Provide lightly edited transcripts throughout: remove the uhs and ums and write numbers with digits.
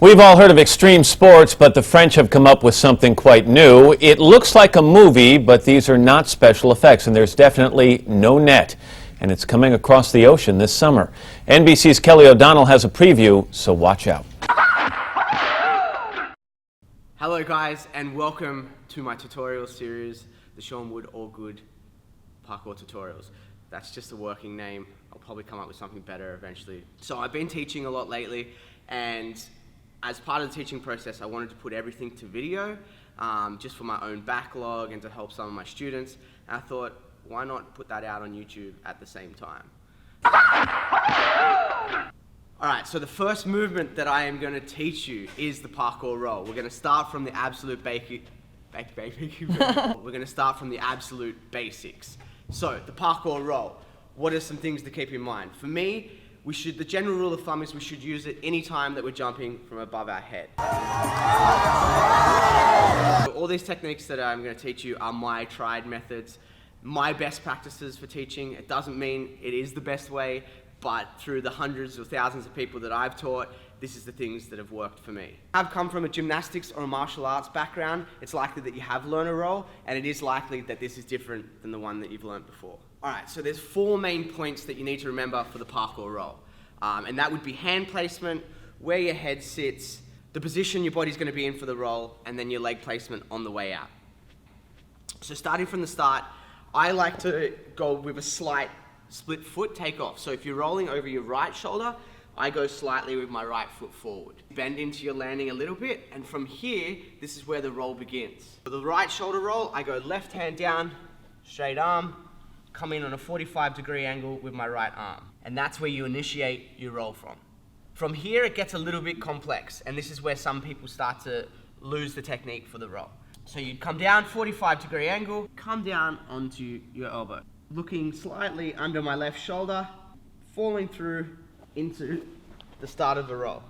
We've all heard of extreme sports, but the French have come up with something quite new. It looks like a movie, but these are not special effects, and there's definitely no net. And it's coming across the ocean this summer. NBC's Kelly O'Donnell has a preview, so watch out. Hello guys, and welcome to my tutorial series, the Shaun Wood All Good Parkour Tutorials. That's just a working name. I'll probably come up with something better eventually. So I've been teaching a lot lately, and as part of the teaching process, I wanted to put everything to video, just for my own backlog and to help some of my students. And I thought, why not put that out on YouTube at the same time? Alright, so the first movement that I am going to teach you is the parkour roll. We're going to start from the absolute We're going to start from the absolute basics. So, the parkour roll. What are some things to keep in mind? For me, the general rule of thumb is we should use it any time that we're jumping from above our head. So all these techniques that I'm going to teach you are my tried methods, my best practices for teaching. It doesn't mean it is the best way, but through the hundreds or thousands of people that I've taught, this is the things that have worked for me. I've come from a gymnastics or a martial arts background. It's likely that you have learned a roll, and it is likely that this is different than the one that you've learned before. Alright, so there's 4 main points that you need to remember for the parkour roll. And that would be hand placement, where your head sits, the position your body's going to be in for the roll, and then your leg placement on the way out. So starting from the start, I like to go with a slight split foot takeoff. So if you're rolling over your right shoulder, I go slightly with my right foot forward. Bend into your landing a little bit, and from here, this is where the roll begins. For the right shoulder roll, I go left hand down, straight arm, come in on a 45-degree angle with my right arm. And that's where you initiate your roll from. From here, it gets a little bit complex, and this is where some people start to lose the technique for the roll. So you'd come down, 45-degree angle, come down onto your elbow. Looking slightly under my left shoulder, falling through into the start of the roll.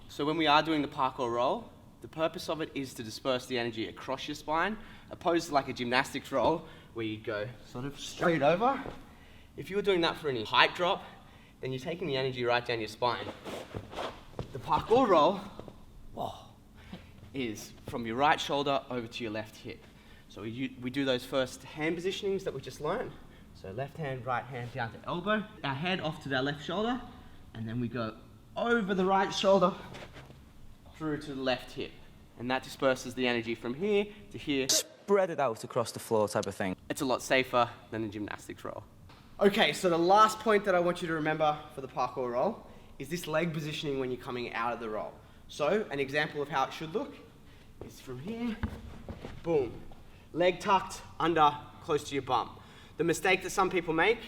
So when we are doing the parkour roll, the purpose of it is to disperse the energy across your spine, opposed to like a gymnastics roll, where you go sort of straight over. If you were doing that for any height drop, then you're taking the energy right down your spine. The parkour roll is from your right shoulder over to your left hip. So we do those first hand positionings that we just learned. So left hand, right hand down to elbow, our head off to our left shoulder, and then we go over the right shoulder through to the left hip. And that disperses the energy from here to here. Spread it out across the floor type of thing. It's a lot safer than a gymnastics roll. Okay, so the last point that I want you to remember for the parkour roll is this leg positioning when you're coming out of the roll. So, an example of how it should look is from here, boom. Leg tucked under, close to your bum. The mistake that some people make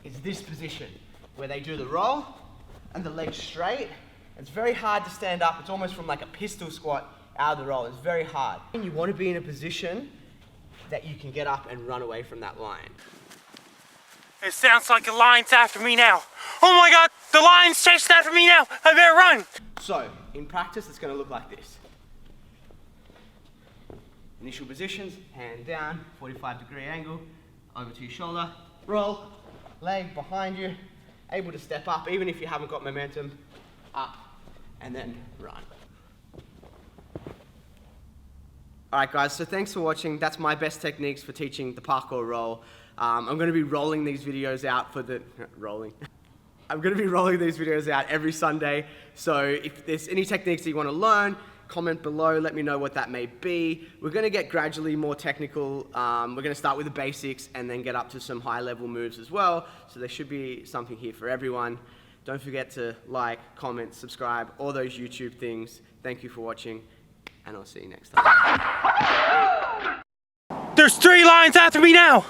is this position, where they do the roll and the leg's straight. It's very hard to stand up. It's almost from like a pistol squat out of the roll. It's very hard. And you want to be in a position that you can get up and run away from that line. It sounds like a lion's after me now. Oh my God, the lion's chasing after me now. I better run. So, in practice, it's going to look like this. Initial positions, hand down, 45-degree angle, over to your shoulder, roll, leg behind you, able to step up, even if you haven't got momentum, up, and then run. Alright guys, so thanks for watching. That's my best techniques for teaching the parkour roll. I'm going to be rolling these videos out for the... I'm going to be rolling these videos out every Sunday, so if there's any techniques that you want to learn, comment below, let me know what that may be. We're going to get gradually more technical. We're going to start with the basics and then get up to some high-level moves as well, so there should be something here for everyone. Don't forget to like, comment, subscribe, all those YouTube things. Thank you for watching, and I'll see you next time. There's 3 lions after me now.